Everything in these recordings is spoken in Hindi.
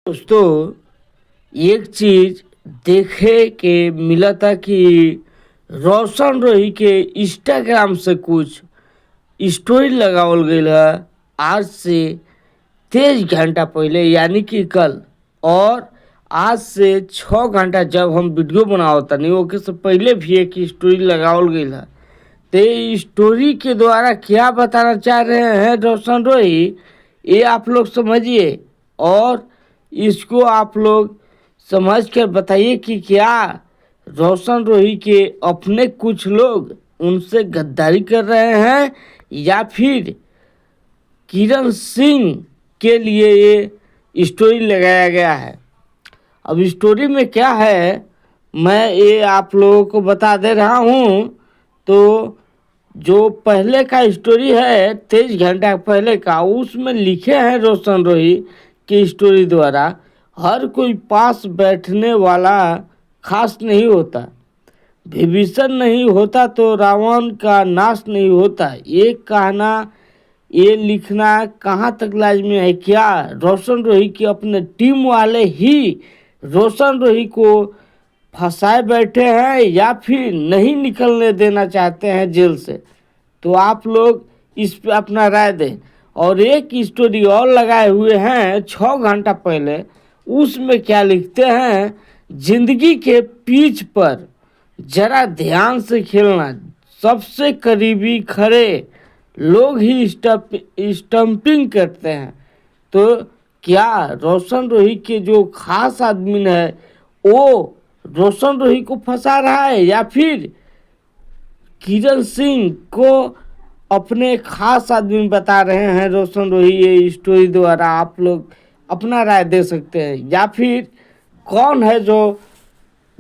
दोस्तों, एक चीज देखे के मिला था कि रोशन रोही के इंस्टाग्राम से कुछ स्टोरी लगावल गईल है आज से 23 घंटा पहले, यानी कि कल। और आज से 6 घंटा जब हम वीडियो बनावत तनी ओके से पहले भी एक स्टोरी लगावल गईल है। तो ये स्टोरी के द्वारा क्या बताना चाह रहे हैं रोशन रोही, ये आप लोग समझिए और इसको आप लोग समझ कर बताइए कि क्या रोशन रोही के अपने कुछ लोग उनसे गद्दारी कर रहे हैं या फिर किरण सिंह के लिए ये स्टोरी लगाया गया है। अब स्टोरी में क्या है मैं ये आप लोगों को बता दे रहा हूँ। तो जो पहले का स्टोरी है 23 घंटा पहले का, उसमें लिखे हैं रोशन रोही की स्टोरी द्वारा, हर कोई पास बैठने वाला खास नहीं होता, विभीषण नहीं होता तो रावण का नाश नहीं होता। ये कहना, ये लिखना कहाँ तक लाजमी है? क्या रोशन रोही के अपने टीम वाले ही रोशन रोही को फंसाए बैठे हैं या फिर नहीं निकलने देना चाहते हैं जेल से? तो आप लोग इस पे अपना राय दें। और एक स्टोरी और लगाए हुए हैं 6 घंटा पहले, उसमें क्या लिखते हैं, जिंदगी के पिच पर जरा ध्यान से खेलना, सबसे करीबी खड़े लोग ही स्टंपिंग करते हैं। तो क्या रोशन रोही के जो खास आदमी है वो रोशन रोही को फंसा रहा है या फिर किरण सिंह को अपने खास आदमी बता रहे हैं रोशन रोही? ये स्टोरी द्वारा आप लोग अपना राय दे सकते हैं। या फिर कौन है जो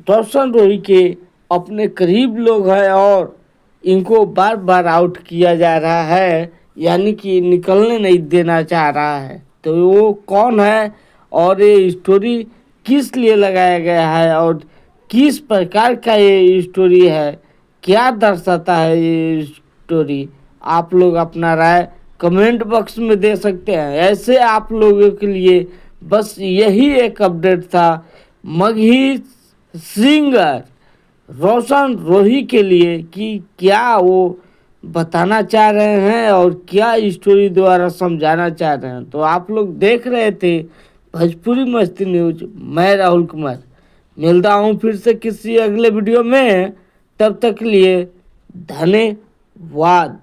रोशन रोही के अपने करीब लोग हैं और इनको बार बार आउट किया जा रहा है, यानी कि निकलने नहीं देना चाह रहा है? तो वो कौन है और ये स्टोरी किस लिए लगाया गया है और किस प्रकार का ये स्टोरी है, क्या दर्शाता है ये स्टोरी? आप लोग अपना राय कमेंट बॉक्स में दे सकते हैं। ऐसे आप लोगों के लिए बस यही एक अपडेट था मगही सिंगर रोशन रोही के लिए कि क्या वो बताना चाह रहे हैं और क्या स्टोरी द्वारा समझाना चाह रहे हैं। तो आप लोग देख रहे थे भोजपुरी मस्ती न्यूज, मैं राहुल कुमार। मिलता हूँ फिर से किसी अगले वीडियो में, तब तक के लिए धन्यवाद।